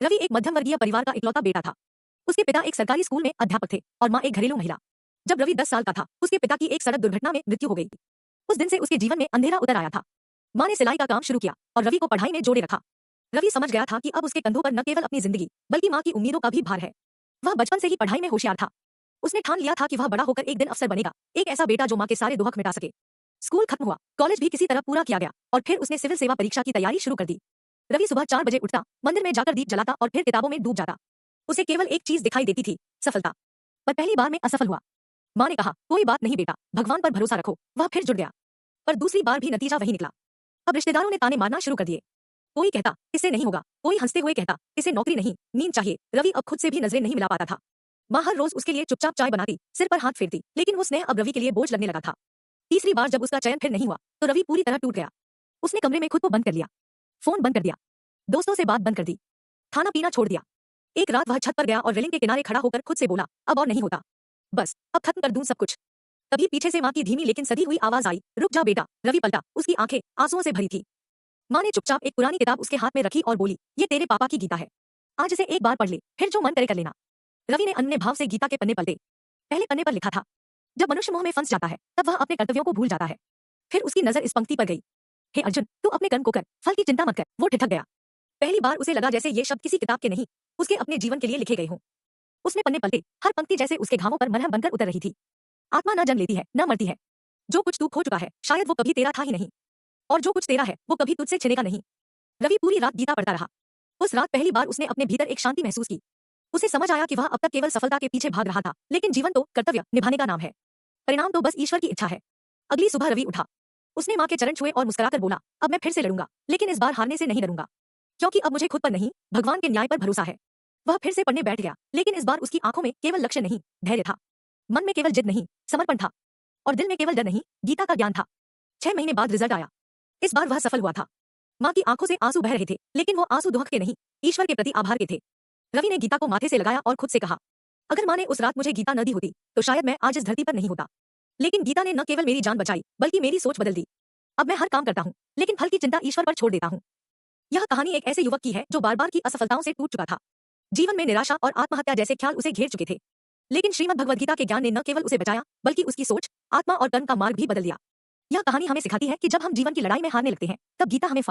रवि एक मध्यम वर्गीय परिवार का इकलौता बेटा था। उसके पिता एक सरकारी स्कूल में अध्यापक थे और माँ एक घरेलू महिला। जब रवि 10 साल का था, उसके पिता की एक सड़क दुर्घटना में मृत्यु हो गई। उस दिन से उसके जीवन में अंधेरा उतर आया था। माँ ने सिलाई का काम शुरू किया और रवि को पढ़ाई में जोड़े रखा। रवि समझ गया था कि अब उसके कंधों पर न केवल अपनी जिंदगी बल्कि माँ की उम्मीदों का भी भार है। वह बचपन से ही पढ़ाई में होशियार था। उसने ठान लिया था कि वह बड़ा होकर एक दिन अफसर बनेगा, एक ऐसा बेटा जो माँ के सारे दुख मिटा सके। स्कूल खत्म हुआ, कॉलेज भी किसी तरह पूरा किया गया और फिर उसने सिविल सेवा परीक्षा की तैयारी शुरू कर दी। रवि सुबह 4 बजे उठता, मंदिर में जाकर दीप जलाता और फिर किताबों में डूब जाता। उसे केवल एक चीज दिखाई देती थी, सफलता। पर पहली बार में असफल हुआ। माँ ने कहा, कोई बात नहीं बेटा, भगवान पर भरोसा रखो। वह फिर जुट गया, पर दूसरी बार भी नतीजा वही निकला। अब रिश्तेदारों ने ताने मारना शुरू कर दिए। कोई कहता इससे नहीं होगा, कोई हंसते हुए कहता इसे नौकरी नहीं, नींद चाहिए। रवि अब खुद से भी नजरें नहीं मिला पाता था। माँ हर रोज उसके लिए चुपचाप चाय बनाती, सिर पर हाथ फेरती, लेकिन वो स्नेह अब रवि के लिए बोझ लगने लगा था। तीसरी बार जब उसका चयन फिर नहीं हुआ तो रवि पूरी तरह टूट गया। उसने कमरे में खुद को बंद कर लिया, फोन बंद कर दिया, दोस्तों से बात बंद कर दी, खाना पीना छोड़ दिया। एक रात वह छत पर गया और रेलिंग के किनारे खड़ा होकर खुद से बोला, अब और नहीं होता, बस अब खत्म कर दूं सब कुछ। तभी पीछे से माँ की धीमी लेकिन सधी हुई आवाज आई, रुक जा बेटा। रवि पलटा, उसकी आंखें आंसुओं से भरी थी। माँ ने चुपचाप एक पुरानी किताब उसके हाथ में रखी और बोली, ये तेरे पापा की गीता है, आज इसे एक बार पढ़ ले, फिर जो मन करे कर लेना। रवि ने अन्य भाव से गीता के पन्ने पलटे। पहले पन्ने पर लिखा था, जब मनुष्य मोह में फंस जाता है तब वह अपने कर्तव्यों को भूल जाता है। फिर उसकी नजर इस पंक्ति पर गई, हे अर्जुन, तू अपने कर्म को कर, फल की चिंता मत कर। वो ठिठक गया। पहली बार उसे लगा जैसे ये शब्द किसी किताब के नहीं, उसके अपने जीवन के लिए लिखे गए हों। उसने पन्ने पलटे, हर पंक्ति जैसे उसके घावों पर मरहम बनकर उतर रही थी। आत्मा न जन्म लेती है, न मरती है। जो कुछ तू खो चुका है शायद वो कभी तेरा था ही नहीं, और जो कुछ तेरा है वो कभी तुझसे छिनेगा नहीं। रवि पूरी रात गीता पढ़ता रहा। उस रात पहली बार उसने अपने भीतर एक शांति महसूस की। उसे समझ आया कि वह अब तक केवल सफलता के पीछे भाग रहा था, लेकिन जीवन तो कर्तव्य निभाने का नाम है। परिणाम तो बस ईश्वर की इच्छा है। अगली सुबह रवि उठा। उसने माँ के चरण छुए और मुस्कुराकर बोला, अब मैं फिर से लड़ूंगा, लेकिन इस बार हारने से नहीं डरूंगा, क्योंकि अब मुझे खुद पर नहीं, भगवान के न्याय पर भरोसा है। वह फिर से पढ़ने बैठ गया, लेकिन इस बार उसकी आंखों में केवल लक्ष्य नहीं, धैर्य था। मन में केवल जिद नहीं, समर्पण था। और दिल में केवल डर नहीं, गीता का ज्ञान था। 6 महीने बाद रिजल्ट आया। इस बार वह सफल हुआ था। माँ की आंखों से आंसू बह रहे थे, लेकिन वो आंसू दुख के नहीं, ईश्वर के प्रति आभार के थे। रवि ने गीता को माथे से लगाया और खुद से कहा, अगर माँ ने उस रात मुझे गीता न दी होती तो शायद मैं आज इस धरती पर नहीं होता। लेकिन गीता ने न केवल मेरी जान बचाई बल्कि मेरी सोच बदल दी। अब मैं हर काम करता हूँ, लेकिन फल की चिंता ईश्वर पर छोड़ देता हूँ। यह कहानी एक ऐसे युवक की है जो बार बार की असफलताओं से टूट चुका था। जीवन में निराशा और आत्महत्या जैसे ख्याल उसे घेर चुके थे, लेकिन श्रीमद् भगवद गीता के ज्ञान ने न केवल उसे बचाया बल्कि उसकी सोच, आत्मा और कर्म का मार्ग भी बदल दिया। यह कहानी हमें सिखाती है कि जब हम जीवन की लड़ाई में हारने लगते हैं तब गीता हमें